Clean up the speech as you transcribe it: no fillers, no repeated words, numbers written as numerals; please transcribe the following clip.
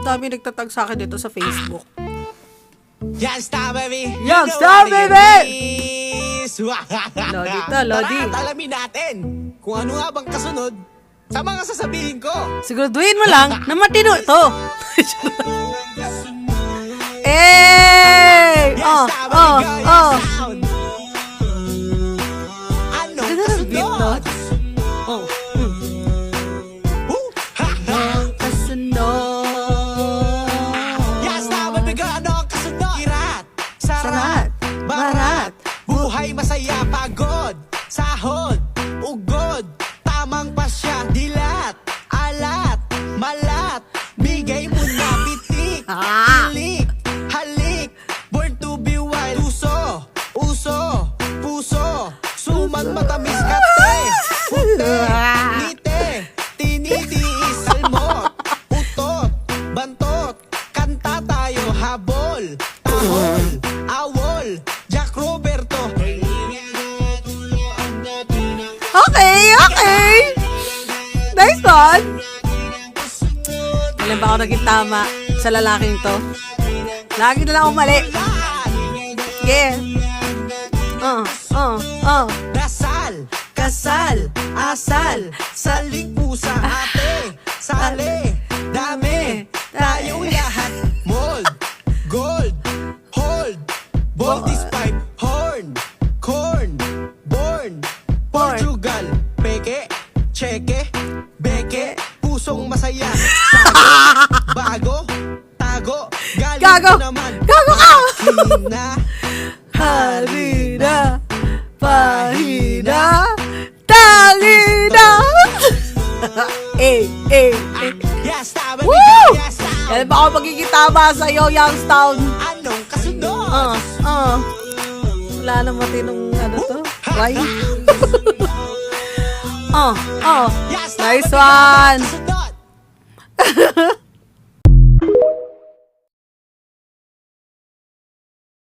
dami nagtatag sa akin dito sa Facebook. Youngstar baby! Youngstar, baby! Lodi to, Lodi. Tara at alamin natin kung ano nga bang kasunod sa mga sasabihin ko. Siguraduhin mo lang na matino ito. Eh! Youngstar baby, go, Youngstown! Anong Ganda ng beat, no? kasunod? Oh. Ha-ha! Kasunod. Youngstar baby, go, ano ang kasunod? Kirat, Sarat, sarat, barat. barat, buhay masaya, pagod, sahod, ugod, tamang pasya, dilat, alat, malat, bigay mo na bitik, Ah. hilik, halik, born to be wild, uso, uso, puso, sumang matamis kate, puti, ngite, tinitiis, salmot, utot, bantot, kanta tayo, habol, tahol, awol, Jack Roberto. Okay, okay. Nice one. Ilan ba ako naging tama sa lalaking to? Lagi na lang ako mali. Yeah. Dasal, kasal, asal, saling pusa, ate, sale, dami, tayong lahat, mold, gold, hold, Baltis pipe, horn, corn, born, Portugal, peke, cheke, beke, pusong masaya, sago, bago, tago, galing Gago! ko naman, Gago ka! Hina, Halina, pahina, talina. Eh. yes, tama, Woo! yes, tama. Yan ba ako magkikitama sa'yo, Youngstown? Anong kasunod? Wala na matinong ano to. Why? Yes, tama, Nice bigyan one. ang kasunod.